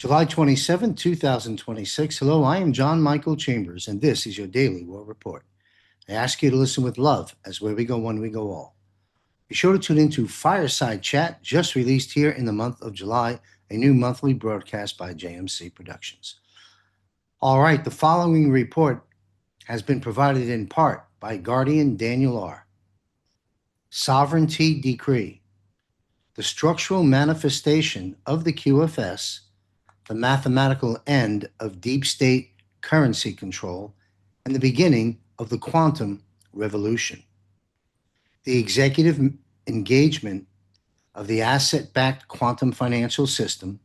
July 27, 2026. Hello, I am John Michael Chambers, and this is your Daily War Report. I ask you to listen with love as where we go, one we go all. Be sure to tune into Fireside Chat, just released here in the month of July, a new monthly broadcast by JMC Productions. All right, the following report has been provided in part by Guardian Daniel R. Sovereignty Decree. The structural manifestation of the QFS, the mathematical end of deep state currency control, and the beginning of the quantum revolution. The executive engagement of the asset-backed quantum financial system,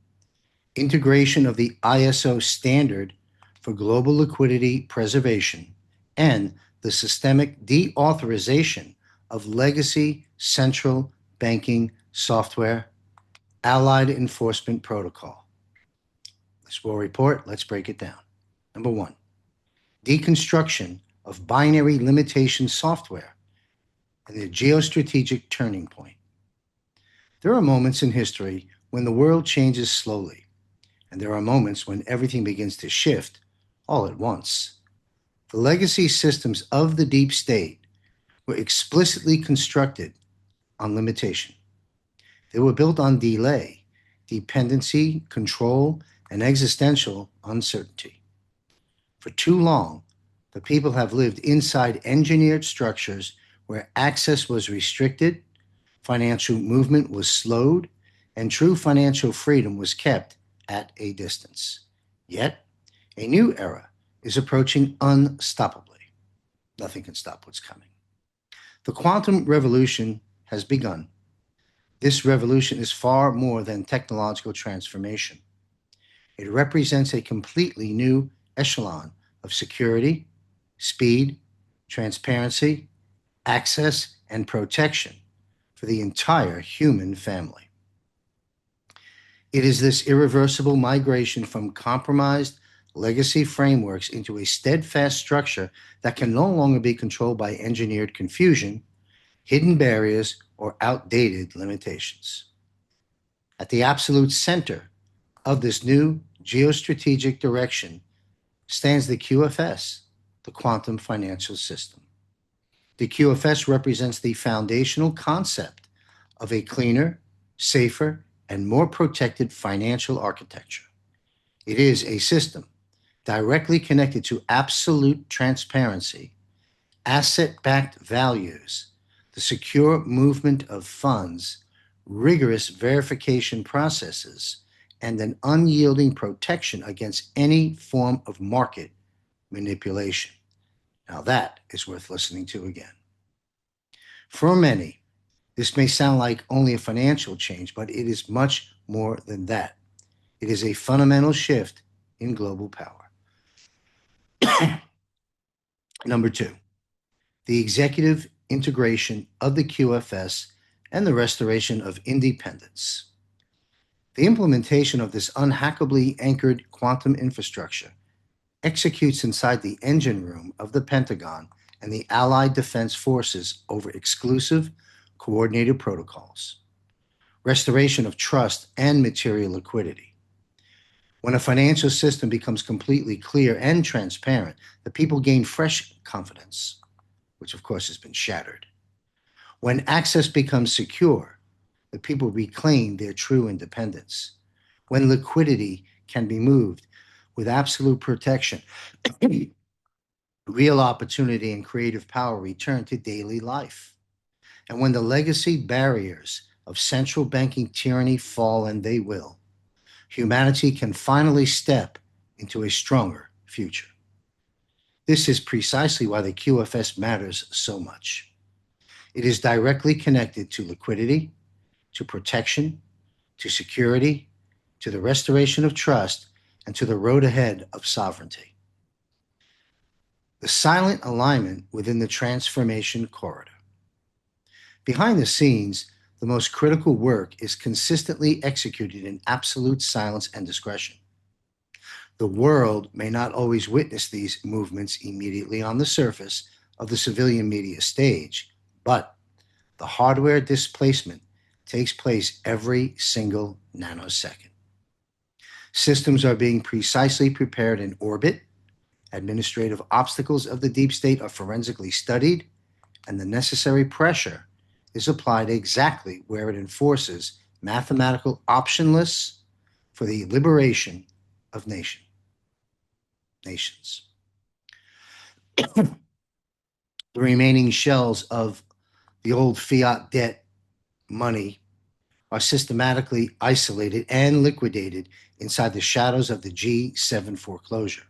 integration of the ISO standard for global liquidity preservation, and the systemic deauthorization of legacy central banking software, Allied Enforcement Protocol. This war report, let's break it down. Number one, deconstruction of binary limitation software and the geostrategic turning point. There are moments in history when the world changes slowly, and there are moments when everything begins to shift all at once. The legacy systems of the deep state were explicitly constructed on limitation. They were built on delay, dependency, control, and existential uncertainty. For too long, the people have lived inside engineered structures where access was restricted, financial movement was slowed, and true financial freedom was kept at a distance. Yet, a new era is approaching unstoppably. Nothing can stop what's coming. The quantum revolution has begun. This revolution is far more than technological transformation. It represents a completely new echelon of security, speed, transparency, access, and protection for the entire human family. It is this irreversible migration from compromised legacy frameworks into a steadfast structure that can no longer be controlled by engineered confusion, hidden barriers, or outdated limitations. At the absolute center of this new geostrategic direction stands the QFS, the quantum financial system. The QFS represents the foundational concept of a cleaner, safer, and more protected financial architecture. It is a system directly connected to absolute transparency, asset-backed values, the secure movement of funds, rigorous verification processes, and an unyielding protection against any form of market manipulation. Now that is worth listening to again. For many, this may sound like only a financial change, but it is much more than that. It is a fundamental shift in global power. Number two, the executive integration of the QFS and the restoration of independence. The implementation of this unhackably anchored quantum infrastructure executes inside the engine room of the Pentagon and the Allied Defense Forces over exclusive, coordinated protocols. Restoration of trust and material liquidity. When a financial system becomes completely clear and transparent, the people gain fresh confidence, which of course has been shattered. When access becomes secure, the people reclaim their true independence. When liquidity can be moved with absolute protection, real opportunity and creative power return to daily life. And when the legacy barriers of central banking tyranny fall, and they will, humanity can finally step into a stronger future. This is precisely why the QFS matters so much. It is directly connected to liquidity, to protection, to security, to the restoration of trust, and to the road ahead of sovereignty. The silent alignment within the transformation corridor. Behind the scenes, the most critical work is consistently executed in absolute silence and discretion. The world may not always witness these movements immediately on the surface of the civilian media stage, but the hardware displacement takes place every single nanosecond. Systems are being precisely prepared in orbit, administrative obstacles of the deep state are forensically studied, and the necessary pressure is applied exactly where it enforces mathematical optionless for the liberation of nations. The remaining shells of the old fiat debt money are systematically isolated and liquidated inside the shadows of the G7 foreclosure.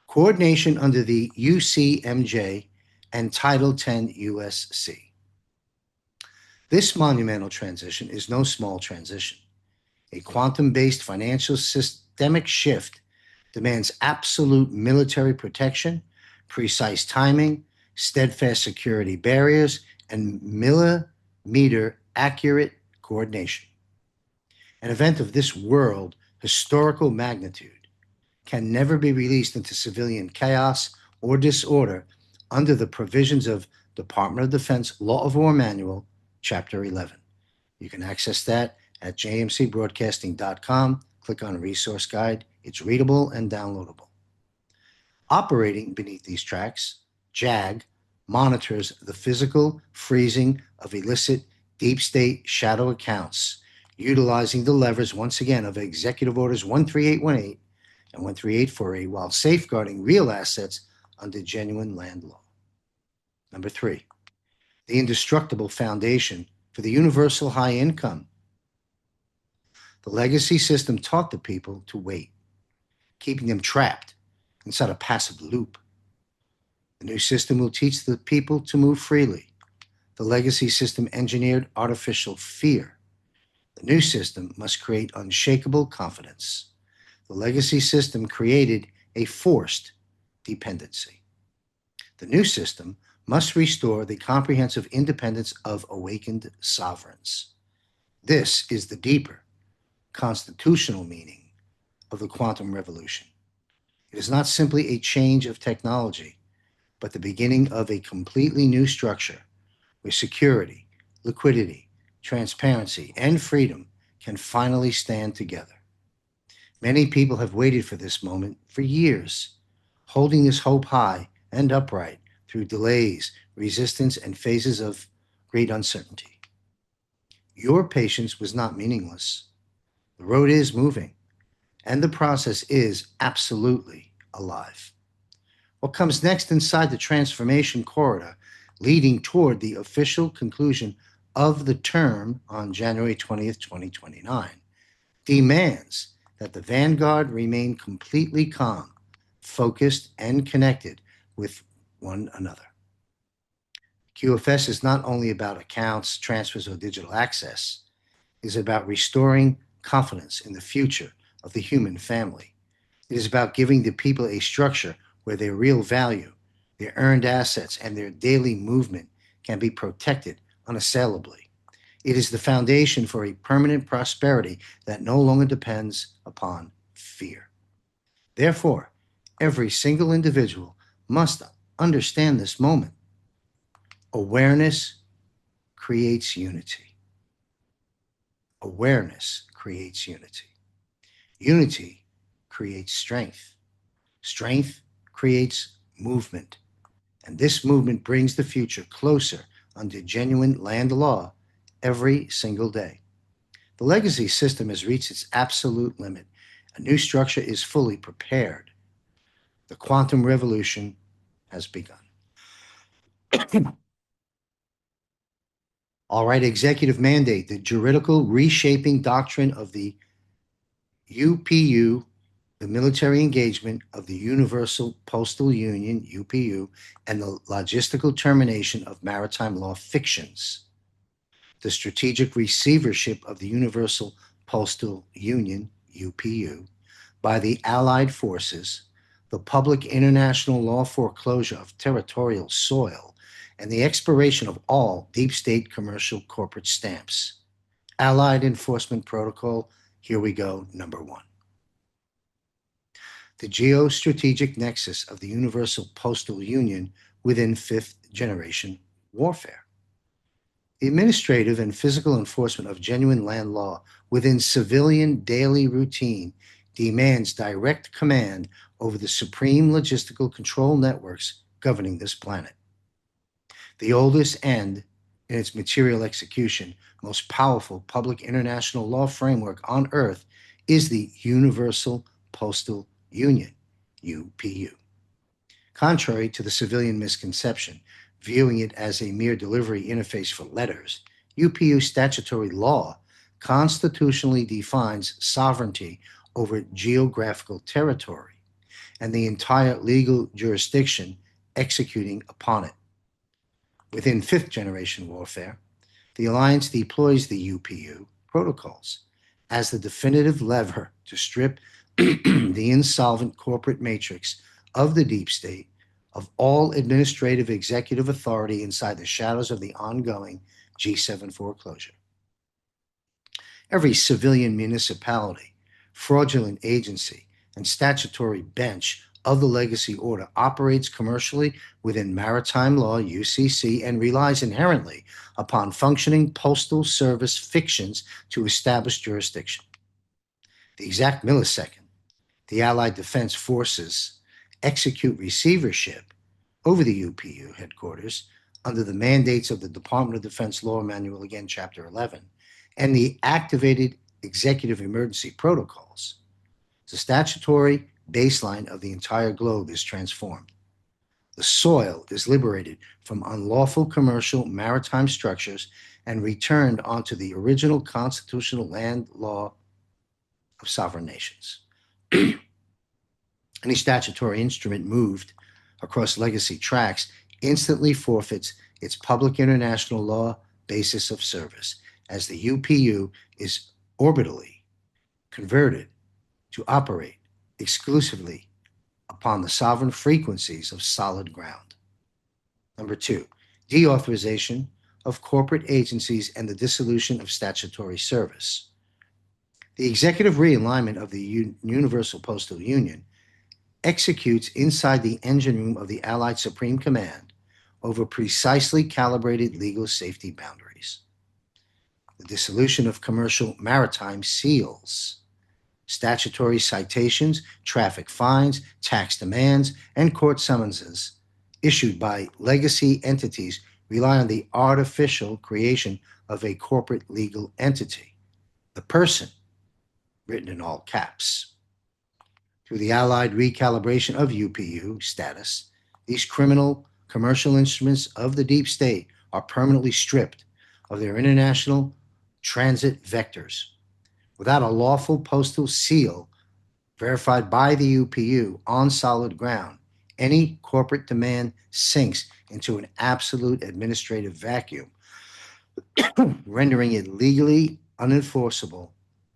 Coordination under the UCMJ and Title 10 USC. This monumental transition is no small transition. A quantum-based financial systemic shift demands absolute military protection, precise timing, steadfast security barriers, and millimeter accurate coordination. An event of this world historical magnitude can never be released into civilian chaos or disorder under the provisions of Department of Defense Law of War Manual, Chapter 11. You can access that at jmcbroadcasting.com. Click on Resource Guide. It's readable and downloadable. Operating beneath these tracks, JAG monitors the physical freezing of illicit deep state shadow accounts, utilizing the levers once again of Executive Orders 13818 and 13848 while safeguarding real assets under genuine land law. Number 3, the indestructible foundation for the universal high income. The legacy system taught the people to wait, keeping them trapped inside a passive loop. The new system will teach the people to move freely. The legacy system engineered artificial fear. The new system must create unshakable confidence. The legacy system created a forced dependency. The new system must restore the comprehensive independence of awakened sovereigns. This is the deeper constitutional meaning of the quantum revolution. It is not simply a change of technology, but the beginning of a completely new structure where security, liquidity, transparency, and freedom can finally stand together. Many people have waited for this moment for years, holding this hope high and upright through delays, resistance, and phases of great uncertainty. Your patience was not meaningless. The road is moving, and the process is absolutely alive. What comes next inside the transformation corridor leading toward the official conclusion of the term on January 20th, 2029, demands that the vanguard remain completely calm, focused, and connected with one another. QFS is not only about accounts, transfers, or digital access. It is about restoring confidence in the future of the human family. It is about giving the people a structure where their real value, their earned assets, and their daily movement can be protected unassailably. It is the foundation for a permanent prosperity that no longer depends upon fear. Therefore, every single individual must understand this moment. Awareness creates unity. Awareness creates unity. Unity creates strength. Strength creates movement. And this movement brings the future closer under genuine land law every single day. The legacy system has reached its absolute limit. A new structure is fully prepared. The quantum revolution has begun. All right, executive mandate, the juridical reshaping doctrine of the UPU, the military engagement of the Universal Postal Union, UPU, and the logistical termination of maritime law fictions. The strategic receivership of the Universal Postal Union, UPU, by the Allied forces, the public international law foreclosure of territorial soil, and the expiration of all deep state commercial corporate stamps. Allied Enforcement Protocol, here we go, number 1. The geostrategic nexus of the Universal Postal Union within fifth generation warfare. The administrative and physical enforcement of genuine land law within civilian daily routine demands direct command over the supreme logistical control networks governing this planet. The oldest and, in its material execution, most powerful public international law framework on Earth is the Universal Postal Union, UPU. Contrary to the civilian misconception, viewing it as a mere delivery interface for letters, UPU statutory law constitutionally defines sovereignty over geographical territory and the entire legal jurisdiction executing upon it. Within fifth generation warfare, the Alliance deploys the UPU protocols as the definitive lever to strip the insolvent corporate matrix of the deep state of all administrative executive authority inside the shadows of the ongoing G7 foreclosure. Every civilian municipality, fraudulent agency, and statutory bench of the legacy order operates commercially within maritime law, UCC, and relies inherently upon functioning postal service fictions to establish jurisdiction. The exact millisecond the Allied Defense Forces execute receivership over the UPU headquarters under the mandates of the Department of Defense Law Manual, again, Chapter 11, and the activated executive emergency protocols, the statutory baseline of the entire globe is transformed. The soil is liberated from unlawful commercial maritime structures and returned onto the original constitutional land law of sovereign nations. Any statutory instrument moved across legacy tracks instantly forfeits its public international law basis of service, as the UPU is orbitally converted to operate exclusively upon the sovereign frequencies of solid ground. Number two, deauthorization of corporate agencies and the dissolution of statutory service. The executive realignment of the Universal Postal Union executes inside the engine room of the Allied Supreme Command over precisely calibrated legal safety boundaries. The dissolution of commercial maritime seals, statutory citations, traffic fines, tax demands, and court summonses issued by legacy entities rely on the artificial creation of a corporate legal entity, the person, written in all caps. Through the Allied recalibration of UPU status, these criminal commercial instruments of the deep state are permanently stripped of their international transit vectors. Without a lawful postal seal verified by the UPU on solid ground, any corporate demand sinks into an absolute administrative vacuum, rendering it legally unenforceable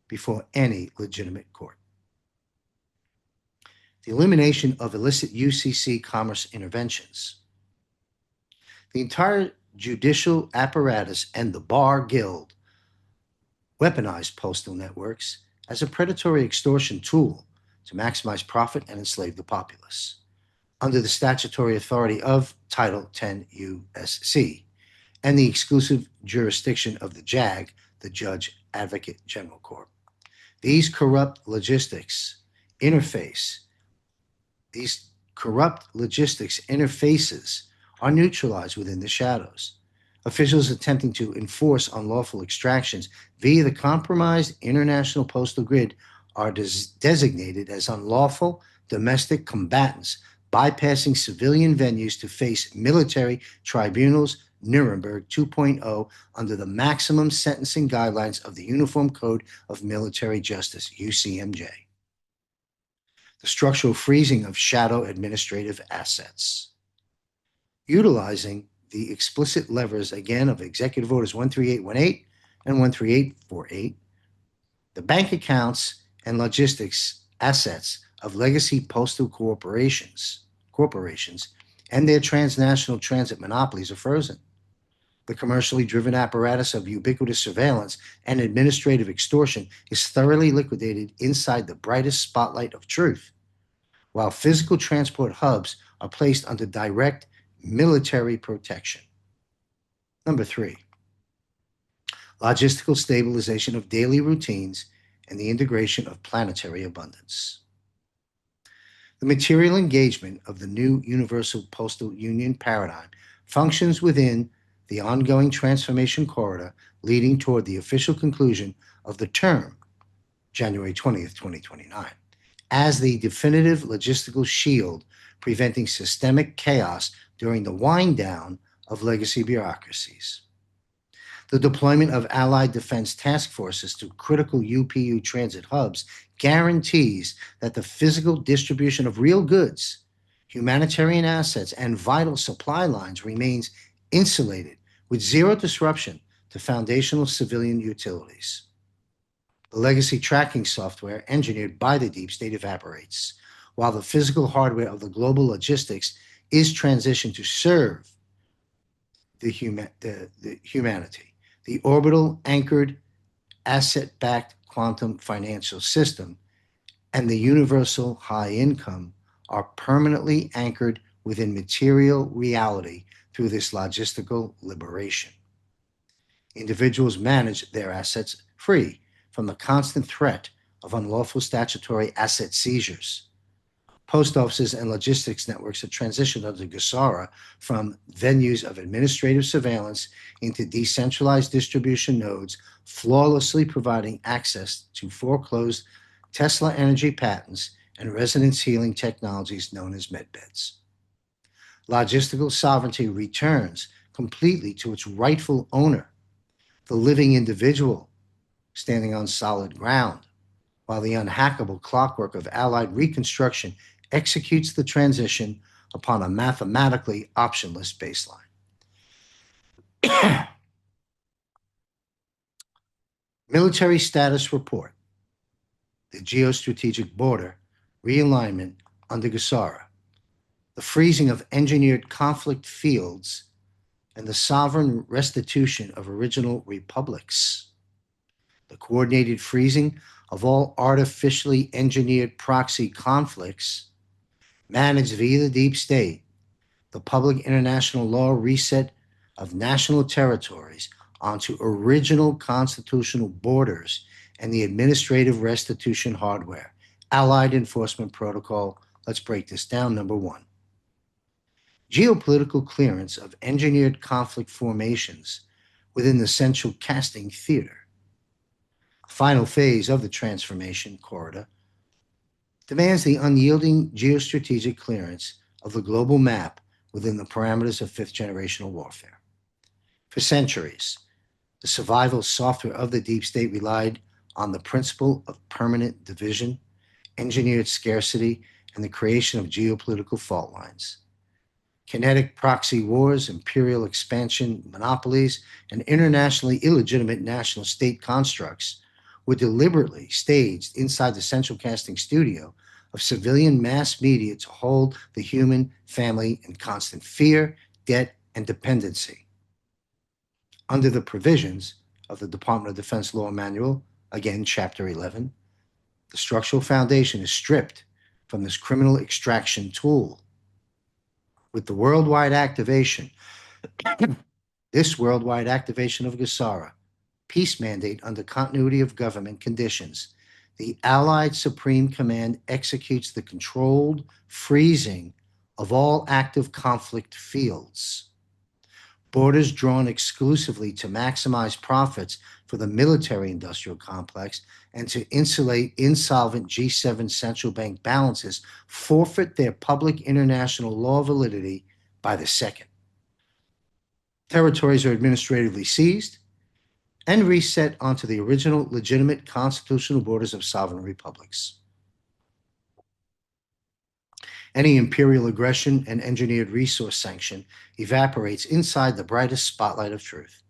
before any legitimate court. The elimination of illicit UCC commerce interventions. The entire judicial apparatus and the Bar Guild weaponized postal networks as a predatory extortion tool to maximize profit and enslave the populace. Under the statutory authority of Title 10 U.S.C. and the exclusive jurisdiction of the JAG, the Judge Advocate General Court. These corrupt logistics interfaces are neutralized within the shadows. Officials attempting to enforce unlawful extractions via the compromised international postal grid are designated as unlawful domestic combatants, bypassing civilian venues to face military tribunals, Nuremberg 2.0, under the maximum sentencing guidelines of the Uniform Code of Military Justice, UCMJ. The structural freezing of shadow administrative assets. Utilizing the explicit levers, again, of Executive Orders 13818 and 13848, the bank accounts and logistics assets of legacy postal corporations and their transnational transit monopolies are frozen. The commercially driven apparatus of ubiquitous surveillance and administrative extortion is thoroughly liquidated inside the brightest spotlight of truth, while physical transport hubs are placed under direct military protection. Number three, logistical stabilization of daily routines, and the integration of planetary abundance. The material engagement of the new Universal Postal Union paradigm functions within the ongoing transformation corridor leading toward the official conclusion of the term, January 20th, 2029, as the definitive logistical shield preventing systemic chaos during the wind down of legacy bureaucracies. The deployment of Allied defense task forces to critical UPU transit hubs guarantees that the physical distribution of real goods, humanitarian assets, and vital supply lines remains insulated with zero disruption to foundational civilian utilities. The legacy tracking software engineered by the deep state evaporates, while the physical hardware of the global logistics is transitioned to serve the humanity. The orbital anchored asset backed quantum financial system and the universal high income are permanently anchored within material reality through this logistical liberation. Individuals manage their assets free from the constant threat of unlawful statutory asset seizures. Post offices and logistics networks have transitioned under GESARA from venues of administrative surveillance into decentralized distribution nodes, flawlessly providing access to foreclosed Tesla energy patents and resonance healing technologies known as medbeds. Logistical sovereignty returns completely to its rightful owner, the living individual standing on solid ground, while the unhackable clockwork of Allied reconstruction executes the transition upon a mathematically optionless baseline. Military Status Report, the Geostrategic Border Realignment under GESARA, the freezing of engineered conflict fields, and the sovereign restitution of original republics, the coordinated freezing of all artificially engineered proxy conflicts managed via the deep state, the public international law reset of national territories onto original constitutional borders, and the administrative restitution hardware. Allied Enforcement Protocol. Let's break this down. Number one, geopolitical clearance of engineered conflict formations within the central casting theater. Final phase of the transformation corridor demands the unyielding geostrategic clearance of the global map within the parameters of fifth generational warfare. For centuries, the survival software of the deep state relied on the principle of permanent division, engineered scarcity, and the creation of geopolitical fault lines. Kinetic proxy wars, imperial expansion, monopolies, and internationally illegitimate national state constructs were deliberately staged inside the central casting studio of civilian mass media to hold the human family in constant fear, debt, and dependency. Under the provisions of the Department of Defense Law Manual, again, Chapter 11, the structural foundation is stripped from this criminal extraction tool. With the worldwide activation, this worldwide activation of GESARA, peace mandate under continuity of government conditions, the Allied Supreme Command executes the controlled freezing of all active conflict fields. Borders drawn exclusively to maximize profits for the military-industrial complex and to insulate insolvent G7 central bank balances forfeit their public international law validity by the second. Territories are administratively seized and reset onto the original legitimate constitutional borders of sovereign republics. Any imperial aggression and engineered resource sanction evaporates inside the brightest spotlight of truth,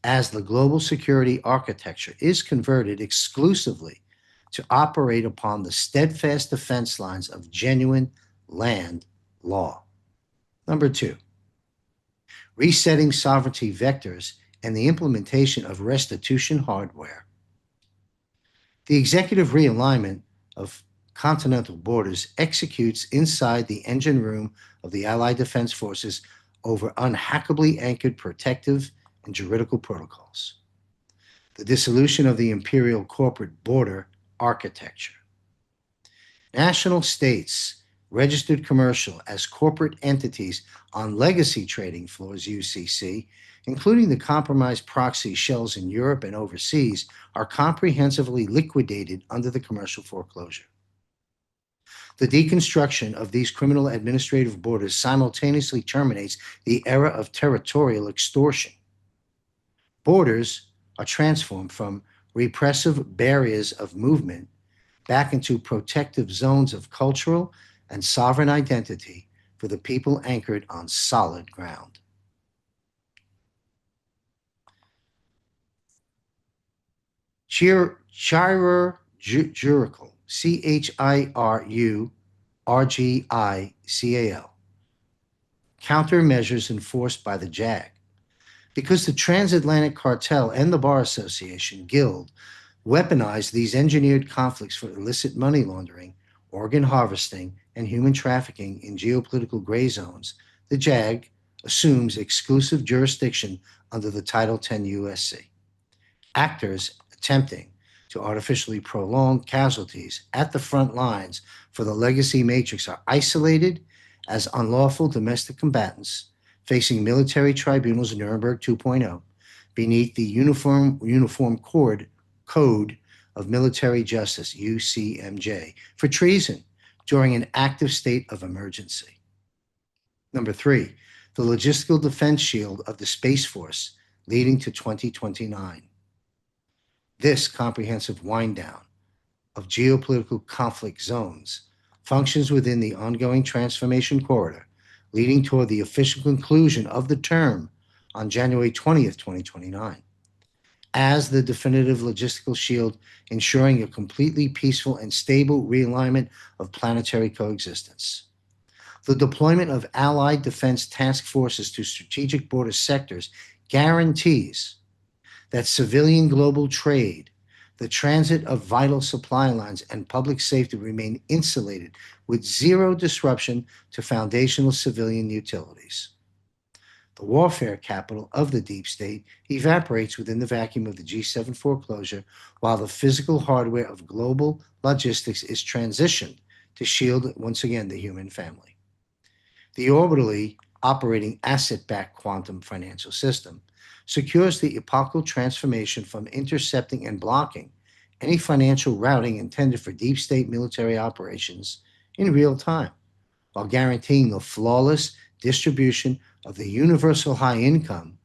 as the global security architecture is converted exclusively to operate upon the steadfast defense lines of genuine land law. Number two, resetting sovereignty vectors and the implementation of restitution hardware. The executive realignment of continental borders executes inside the engine room of the Allied Defense Forces over unhackably anchored protective and juridical protocols. the dissolution of the imperial corporate border architecture. National states registered commercial as corporate entities on legacy trading floors, UCC, including the compromised proxy shells in Europe and overseas, are comprehensively liquidated under the commercial foreclosure. The deconstruction of these criminal administrative borders simultaneously terminates the era of territorial extortion. Borders are transformed from repressive barriers of movement back into protective zones of cultural and sovereign identity for the people anchored on solid ground. Chirurgical, CHIRURGICAL, countermeasures enforced by the JAG. Because the Transatlantic Cartel and the Bar Association, Guild, weaponized these engineered conflicts for illicit money laundering, organ harvesting, and human trafficking in geopolitical gray zones, the JAG assumes exclusive jurisdiction under the Title 10 USC. Actors attempting to artificially prolong casualties at the front lines for the legacy matrix are isolated as unlawful domestic combatants facing military tribunals in Nuremberg 2.0 beneath the Uniform Code of Military Justice, UCMJ, for treason during an active state of emergency. Number 3, the logistical defense shield of the Space Force leading to 2029. This comprehensive wind-down of geopolitical conflict zones functions within the ongoing transformation corridor, leading toward the official conclusion of the term on January 20th, 2029, as the definitive logistical shield ensuring a completely peaceful and stable realignment of planetary coexistence. The deployment of Allied defense task forces to strategic border sectors guarantees that civilian global trade, the transit of vital supply lines, and public safety remain insulated with zero disruption to foundational civilian utilities. The warfare capital of the deep state evaporates within the vacuum of the G7 foreclosure, while the physical hardware of global logistics is transitioned to shield once again the human family. The orbitally operating asset-backed quantum financial system secures the epochal transformation from intercepting and blocking any financial routing intended for deep state military operations in real time, while guaranteeing the flawless distribution of the universal high income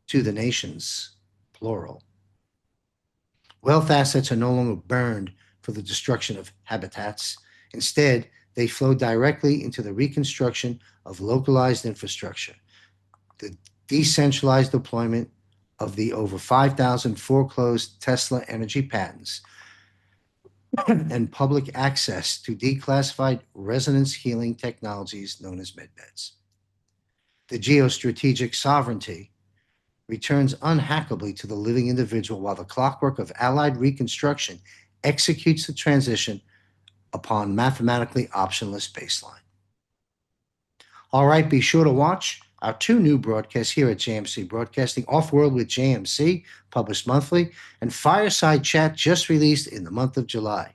to the nations, plural. Wealth assets are no longer burned for the destruction of habitats. Instead, they flow directly into the reconstruction of localized infrastructure, the decentralized deployment of the over 5,000 foreclosed Tesla energy patents, and public access to declassified resonance healing technologies known as medbeds. The geostrategic sovereignty returns unhackably to the living individual, while the clockwork of Allied reconstruction executes the transition upon mathematically optionless baseline. All right, be sure to watch our 2 new broadcasts here at JMC Broadcasting, Off-World with JMC, published monthly, and Fireside Chat, just released in the month of July.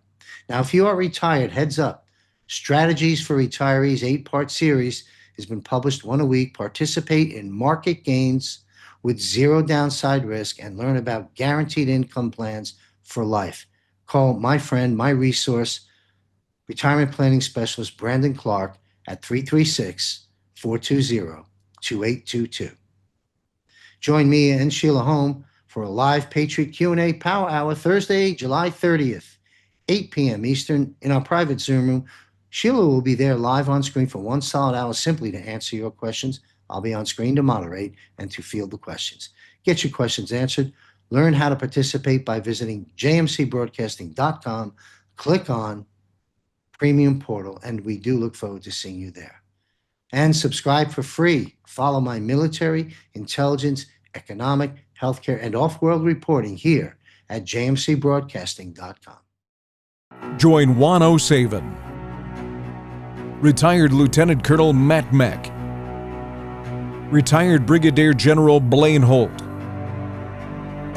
Now, if you are retired, heads up. Strategies for Retirees 8-part series has been published 1 a week. Participate in market gains with zero downside risk and learn about guaranteed income plans for life. Call my friend, my resource, retirement planning specialist Brandon Clark at 336-420-2822. Join me and Sheila Holm for a live Patriot Q&A Power Hour Thursday, July 30th, 8 p.m. Eastern in our private Zoom room. Sheila will be there live on screen for 1 solid hour simply to answer your questions. I'll be on screen to moderate and to field the questions. Get your questions answered. Learn how to participate by visiting jmcbroadcasting.com. Click on Premium Portal, and we do look forward to seeing you there. And subscribe for free. Follow my military, intelligence, economic, healthcare, and off-world reporting here at jmcbroadcasting.com. Join Juan O'Savin, retired Lieutenant Colonel Matt Meck, retired Brigadier General Blaine Holt,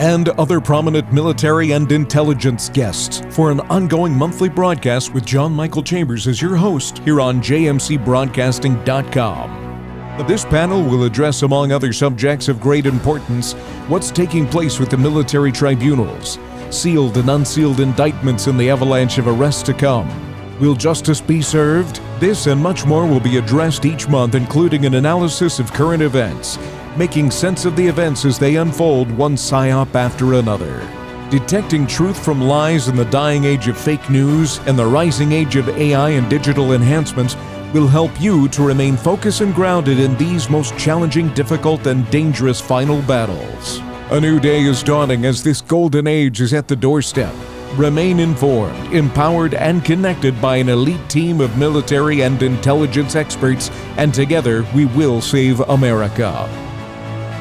and other prominent military and intelligence guests for an ongoing monthly broadcast with John Michael Chambers as your host here on jmcbroadcasting.com. This panel will address, among other subjects of great importance, what's taking place with the military tribunals, sealed and unsealed indictments in the avalanche of arrests to come. Will justice be served? This and much more will be addressed each month, including an analysis of current events, making sense of the events as they unfold, one psyop after another. Detecting truth from lies in the dying age of fake news and the rising age of AI and digital enhancements will help you to remain focused and grounded in these most challenging, difficult, and dangerous final battles. A new day is dawning as this golden age is at the doorstep. Remain informed, empowered, and connected by an elite team of military and intelligence experts, and together we will save America.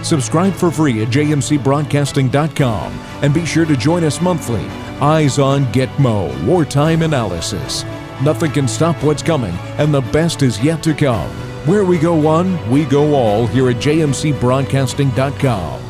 Subscribe for free at jmcbroadcasting.com and be sure to join us monthly. Eyes on Gitmo, wartime analysis. Nothing can stop what's coming, and the best is yet to come. Where we go one, we go all here at jmcbroadcasting.com.